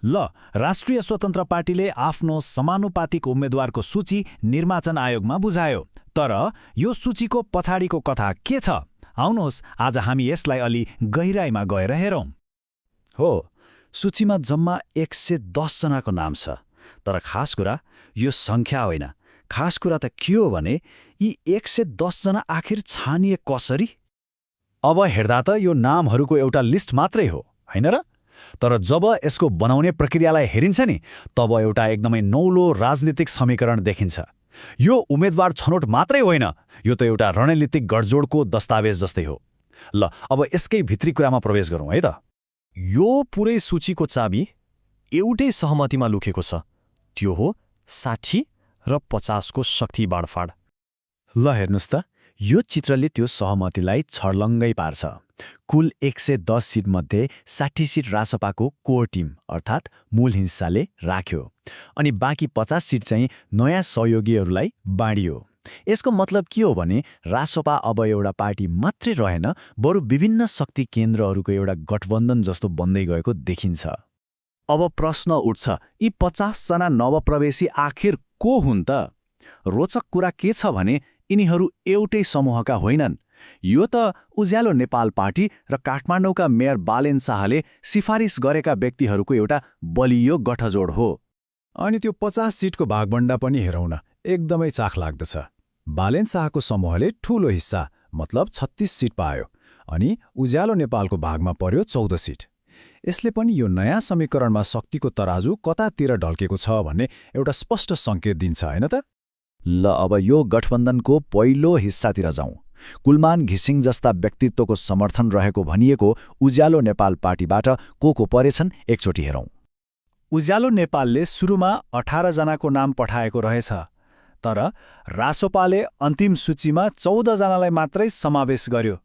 ल, राष्ट्रिय स्वतन्त्र पार्टीले आफ्नो समानुपातिक उम्मेद्वारको सूची निर्वाचन आयोगमा बुझायो। तर यो सूचीको पछाडिको कथा के छ? आउनुहोस् आज हामी यसलाई अलि गहिराईमा गएर हेरौँ। हो, सूचीमा जम्मा 110 जनाको नाम छ। तर खास कुरा यो सङ्ख्या होइन। खास कुरा त के हो भने यी 110 जना आखिर छानिए कसरी? अब हेर्दा त यो नामहरूको एउटा लिस्ट मात्रै हो, होइन र? तर जब यसको बनाउने प्रक्रियालाई हेरिन्छ नि, तब एउटा एकदमै नौलो राजनीतिक समीकरण देखिन्छ। यो उम्मेदवार छनौट मात्रै होइन, यो त एउटा रणनीतिक गठजोडको दस्तावेज जस्तै हो। ल, अब यसकै भित्री कुरामा प्रवेश गरौँ है त। यो पुरै सूचीको चाबी एउटै सहमतिमा लुकेको छ, त्यो हो 60 र 50 को शक्ति बाँडफाँड। ल हेर्नुहोस् त, यो चित्रले त्यो सहमतिलाई छर्लङ्गै पार्छ। कुल 110 सिटमध्ये 60 सिट रासपाको कोर टिम अर्थात् मूल हिंसाले राख्यो, अनि बाँकी 50 सिट चाहिँ नयाँ सहयोगीहरूलाई बाँडियो। यसको मतलब के हो भने रासपा अब एउटा पार्टी मात्रै रहेन, बरु विभिन्न शक्ति केन्द्रहरूको एउटा गठबन्धन जस्तो बन्दै गएको देखिन्छ। अब प्रश्न उठ्छ, यी 50 जना नवप्रवेशी आखिर को हुन् त? रोचक कुरा के छ भने यिनीहरू एउटै समूहका होइनन्। यो त उज्यालो नेपाल पार्टी र काठमाडौँका मेयर बालेन शाहले सिफारिस गरेका व्यक्तिहरूको एउटा बलियो गठजोड हो। अनि त्यो 50 सिटको भागबण्डा पनि हेरौँ न, एकदमै चाख लाग्दछ। बालेन शाहको समूहले ठूलो हिस्सा मतलब 36 सिट पायो, अनि उज्यालो नेपालको भागमा पर्यो 14 सिट। यसले पनि यो नयाँ समीकरणमा शक्तिको तराजु कतातिर ढल्केको छ भन्ने एउटा स्पष्ट सङ्केत दिन्छ, होइन त? ल, अब यो गठबन्धनको पहिलो हिस्सातिर जाउँ। कुलमान घिसिङ जस्ता व्यक्तित्वको समर्थन रहेको भनिएको उज्यालो नेपाल पार्टीबाट को परेछन् एकचोटि हेरौँ। उज्यालो नेपालले सुरुमा 18 जनाको नाम पठाएको रहेछ, तर रासोपाले अन्तिम सूचीमा 14 जनालाई मात्रै समावेश गर्यो।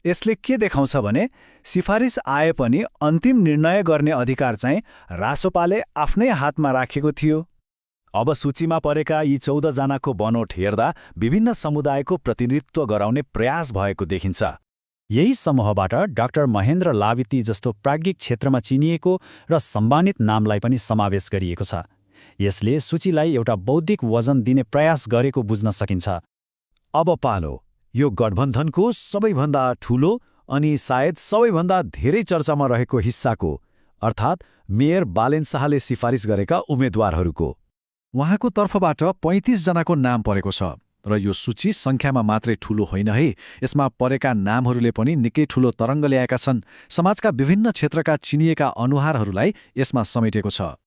यसले के देखाउँछ भने सिफारिस आए पनि अन्तिम निर्णय गर्ने अधिकार चाहिँ रासोपाले आफ्नै हातमा राखेको थियो। अब सूचीमा परेका यी 14 जनाको बनोट हेर्दा विभिन्न समुदायको प्रतिनिधित्व गराउने प्रयास भएको देखिन्छ। यही समूहबाट डाक्टर महेन्द्र लाविती जस्तो प्राज्ञिक क्षेत्रमा चिनिएको र सम्मानित नामलाई पनि समावेश गरिएको छ। यसले सूचीलाई एउटा बौद्धिक वजन दिने प्रयास गरेको बुझ्न सकिन्छ। अब पालो यो गठबन्धनको सबैभन्दा ठूलो अनि सायद सबैभन्दा धेरै चर्चामा रहेको हिस्साको, अर्थात् मेयर बालेन शाहले सिफारिस गरेका उम्मेद्वारहरूको। उहाँको तर्फबाट 35 जनाको नाम परेको छ, र यो सूची सङ्ख्यामा मात्रै ठूलो होइन है, यसमा परेका नामहरूले पनि निकै ठूलो तरङ्ग ल्याएका छन्। समाजका विभिन्न क्षेत्रका चिनिएका अनुहारहरूलाई यसमा समेटेको छ।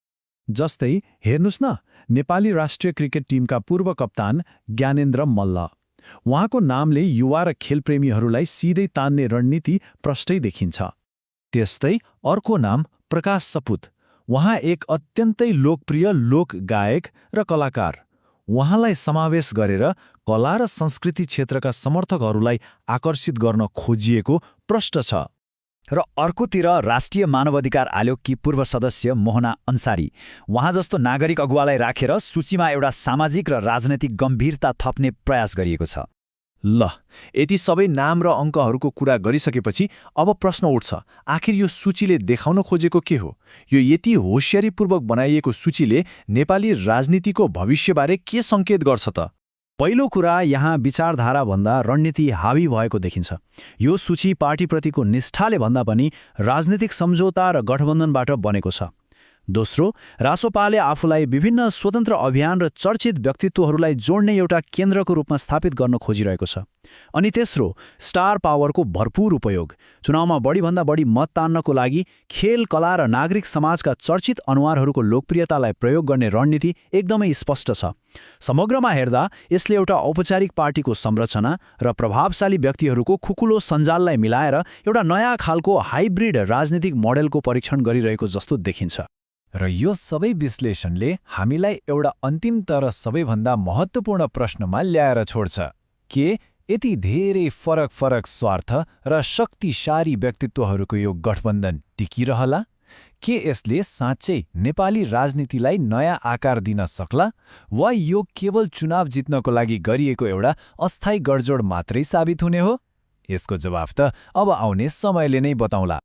जस्तै हेर्नुस् न, नेपाली राष्ट्रिय क्रिकेट टिमका पूर्व कप्तान ज्ञानेन्द्र मल्ल। उहाँको नामले युवा र खेलप्रेमीहरूलाई सिधै तान्ने रणनीति प्रष्टै देखिन्छ। त्यस्तै अर्को नाम प्रकाश सपुत। उहाँ एक अत्यन्तै लोकप्रिय लोक गायक र कलाकार। उहाँलाई समावेश गरेर कला र संस्कृति क्षेत्रका समर्थकहरूलाई आकर्षित गर्न खोजिएको प्रष्ट छ। र अर्कोतिर राष्ट्रिय मानवाधिकार आयोगकी पूर्व सदस्य मोहना अन्सारी, उहाँ जस्तो नागरिक अगुवालाई राखेर सूचीमा एउटा सामाजिक र राजनैतिक गम्भीरता थप्ने प्रयास गरिएको छ। ल, यति सबै नाम र अङ्कहरूको कुरा गरिसकेपछि अब प्रश्न उठ्छ, आखिर यो सूचीले देखाउन खोजेको के हो? यो यति होशियारीपूर्वक बनाइएको सूचीले नेपाली राजनीतिको भविष्यबारे के सङ्केत गर्छ त? पहिलो कुरा, यहाँ विचारधाराभन्दा रणनीति हावी भएको देखिन्छ। यो सूची पार्टीप्रतिको निष्ठाले भन्दा पनि राजनीतिक सम्झौता र गठबन्धनबाट बनेको छ। दोस्रो, रासोपाले आफूलाई विभिन्न स्वतन्त्र अभियान र चर्चित व्यक्तित्वहरूलाई जोड्ने एउटा केन्द्रको रूपमा स्थापित गर्न खोजिरहेको छ। अनि तेस्रो, स्टार पावरको भरपूर उपयोग। चुनावमा बढीभन्दा बढी मत तान्नको लागि खेल, कला र नागरिक समाजका चर्चित अनुहारहरूको लोकप्रियतालाई प्रयोग गर्ने रणनीति एकदमै स्पष्ट छ। समग्रमा हेर्दा यसले एउटा औपचारिक पार्टीको संरचना र प्रभावशाली व्यक्तिहरूको खुकुलो सञ्जाललाई मिलाएर एउटा नयाँ खालको हाइब्रिड राजनीतिक मोडेलको परीक्षण गरिरहेको जस्तो देखिन्छ। र यो सबै विश्लेषणले हामीलाई एउटा अन्तिम तर सबैभन्दा महत्त्वपूर्ण प्रश्नमा ल्याएर छोड्छ, के यति धेरै फरक स्वार्थ र शक्तिशाली व्यक्तित्वहरूको यो गठबन्धन टिकिरहला? के यसले साँच्चै नेपाली राजनीतिलाई नयाँ आकार दिन सक्ला, वा यो केवल चुनाव जित्नको लागि गरिएको एउटा अस्थायी गठजोड मात्रै साबित हुने हो? यसको जवाफ त अब आउने समयले नै बताउँला।